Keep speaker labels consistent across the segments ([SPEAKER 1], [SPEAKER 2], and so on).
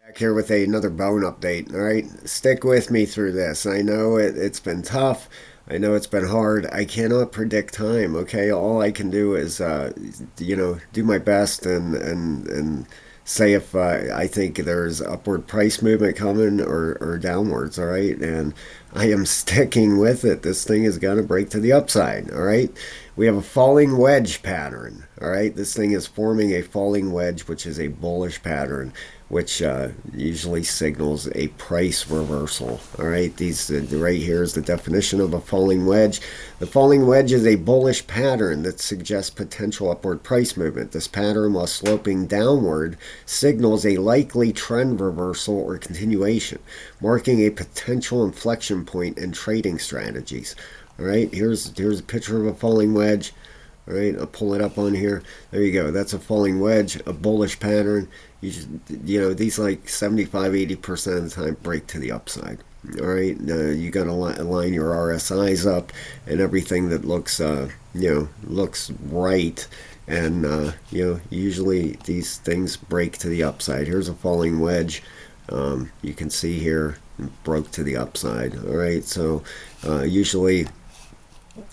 [SPEAKER 1] Back here with another bone update. All right, stick with me through this. I know it's been tough. I know it's been hard. I cannot predict time. Okay, all I can do is do my best and say if I think there's upward price movement coming or downwards. All right, and I am sticking with it. This thing is gonna break to the upside. All right, we have a falling wedge pattern. All right, this thing is forming a falling wedge, which is a bullish pattern, which usually signals a price reversal. All right, these right here is the definition of a falling wedge. The falling wedge is a bullish pattern that suggests potential upward price movement. This pattern, while sloping downward, signals a likely trend reversal or continuation, marking a potential inflection point in trading strategies. All right, here's a picture of a falling wedge. All right, I'll pull it up on here. There you go. That's a falling wedge, a bullish pattern. These like 75-80% of the time break to the upside. All right, you got to align your RSIs up and everything that looks, looks right. And, usually these things break to the upside. Here's a falling wedge. You can see here, broke to the upside. All right, so usually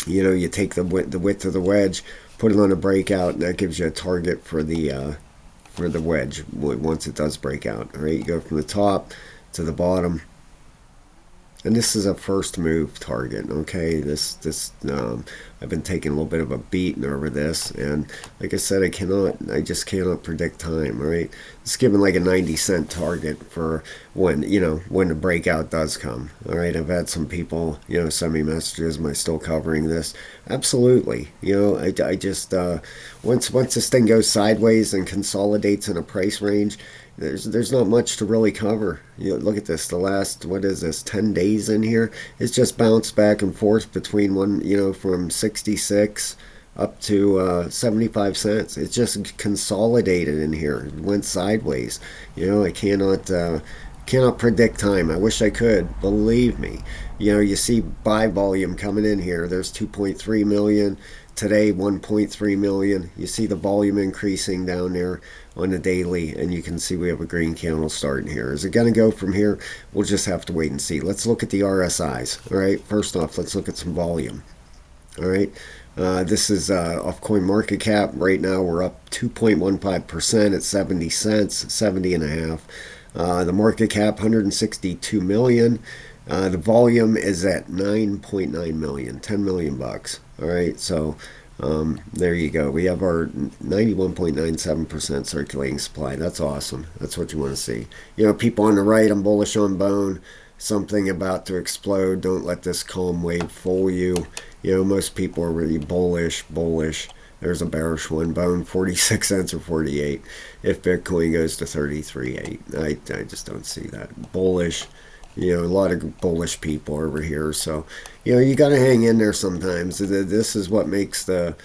[SPEAKER 1] you take the width of the wedge, put it on a breakout, and that gives you a target for the wedge once it does break out. All right, you go from the top to the bottom, and this is a first move target. Okay, this I've been taking a little bit of a beating over this, and like I said, I just cannot predict time. All right, it's given like a 90-cent target for when the breakout does come. All right, I've had some people send me messages. Am I still covering this? Absolutely. I just once this thing goes sideways and consolidates in a price range, there's not much to really cover. Look at this. The last, what is this, 10 days in here? It's just bounced back and forth between from 66 up to 75 cents. It's just consolidated in here. It went sideways. I cannot predict time. I wish I could. Believe me. You see buy volume coming in here. There's 2.3 million. Today, 1.3 million. You see the volume increasing down there on the daily, and you can see we have a green candle starting here. Is it going to go from here? We'll just have to wait and see. Let's look at the RSIs. All right, first off, let's look at some volume. All right, this is off coin market cap. Right now, we're up 2.15% at 70 cents, 70 and a half. The market cap, 162 million. The volume is at 9.9 million, 10 million bucks. All right, so there you go. We have our 91.97% circulating supply. That's awesome. That's what you want to see. People on the right, I'm bullish on bone. Something about to explode. Don't let this calm wave fool you. Most people are really bullish. There's a bearish one. Bone, 46 cents or 48. If Bitcoin goes to 33.8, I just don't see that. Bullish. A lot of bullish people over here. So, you got to hang in there sometimes. This is what makes the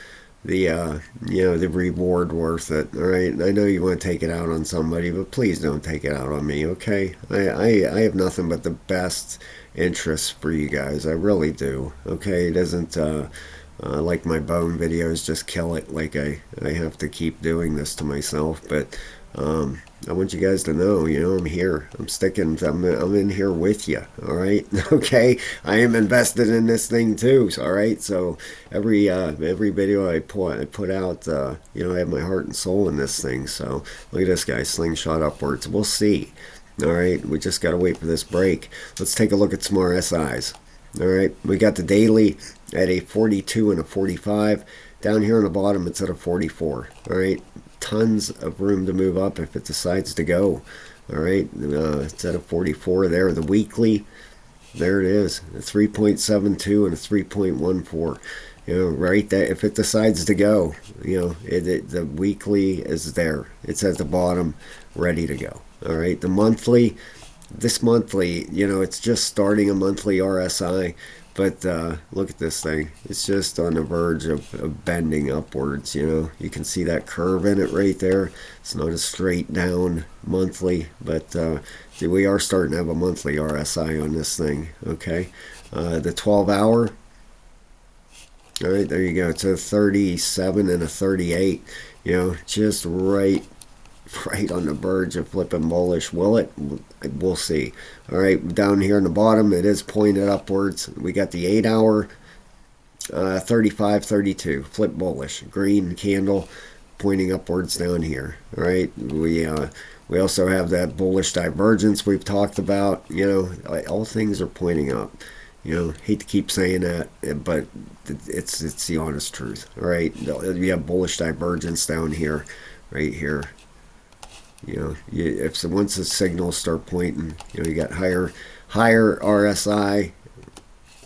[SPEAKER 1] reward worth it. All right. I know you want to take it out on somebody, but please don't take it out on me. Okay. I have nothing but the best interests for you guys. I really do. Okay. It isn't, like my bone videos, just kill it. Like I have to keep doing this to myself, but, I want you guys to know, I'm here. I'm sticking. I'm in here with you. All right. Okay. I am invested in this thing too. All right. So every video I put out, I have my heart and soul in this thing. So look at this guy, slingshot upwards. We'll see. All right. We just got to wait for this break. Let's take a look at some RSIs. All right. We got the daily at a 42 and a 45. Down here on the bottom, it's at a 44. All right. Tons of room to move up if it decides to go. All right, it's at a 44 there. The weekly, there it is, a 3.72 and a 3.14. Right there. If it decides to go, the weekly is there. It's at the bottom, ready to go. All right, the monthly, this monthly, it's just starting a monthly RSI. But look at this thing. It's just on the verge of bending upwards, You can see that curve in it right there. It's not a straight down monthly, but we are starting to have a monthly RSI on this thing, okay? The 12-hour, all right, there you go. It's a 37 and a 38, just right right on the verge of flipping bullish. Will it? We'll see. All right, down here in the bottom, it is pointed upwards. We got the 8-hour 35.32 flip bullish, green candle pointing upwards down here. All right, we also have that bullish divergence we've talked about. All things are pointing up. Hate to keep saying that, but it's the honest truth. All right, we have bullish divergence down here, right here. If once the signals start pointing, you got higher RSI.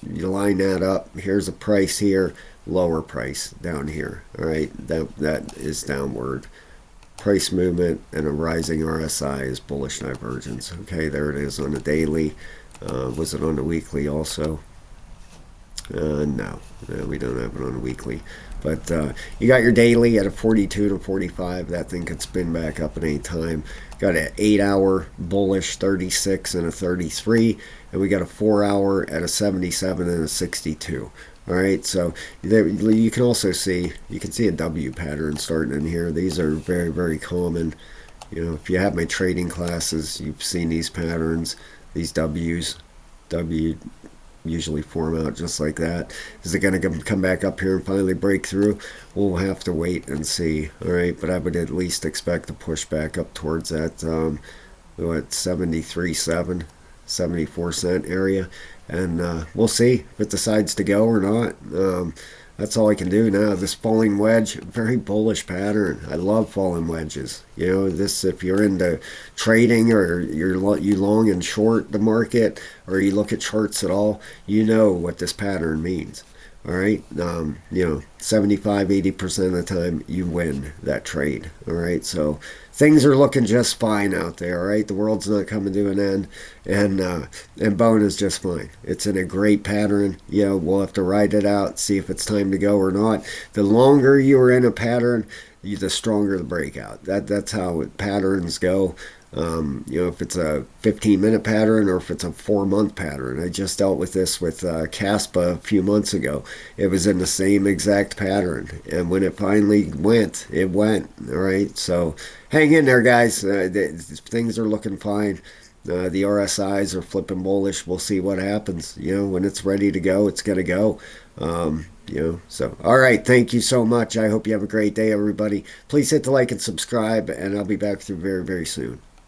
[SPEAKER 1] You line that up. Here's a price here, lower price down here. All right, that is downward price movement, and a rising RSI is bullish divergence. Okay, there it is on the daily. Was it on the weekly also? No, we don't have it on the weekly. But you got your daily at a 42 to 45. That thing could spin back up at any time. Got an 8-hour bullish 36 and a 33. And we got a 4-hour at a 77 and a 62. All right, so there, you can also see, a W pattern starting in here. These are very, very common. If you have my trading classes, you've seen these patterns, these W's. W usually form out just like that. Is it going to come back up here and finally break through? We'll have to wait and see. All right, but I would at least expect to push back up towards that 73.7, 74 cent area, and we'll see if it decides to go or not. That's all I can do now. This falling wedge, very bullish pattern. I love falling wedges. This, if you're into trading, or you long and short the market, or you look at charts at all, you know what this pattern means. All right, 75-80% of the time you win that trade. All right, so things are looking just fine out there. All right, the world's not coming to an end, and bone is just fine. It's in a great pattern. We'll have to ride it out, see if it's time to go or not. The longer you're in a pattern, the stronger the breakout. That's how patterns go. If it's a 15-minute pattern or if it's a 4-month pattern. I just dealt with this with Caspa a few months ago. It was in the same exact pattern, and when it finally went, it went. All right, so hang in there, guys. Things are looking fine. The RSIs are flipping bullish. We'll see what happens. When it's ready to go, it's going to go. So all right, thank you so much. I hope you have a great day, everybody. Please hit the like and subscribe, and I'll be back with you very, very soon.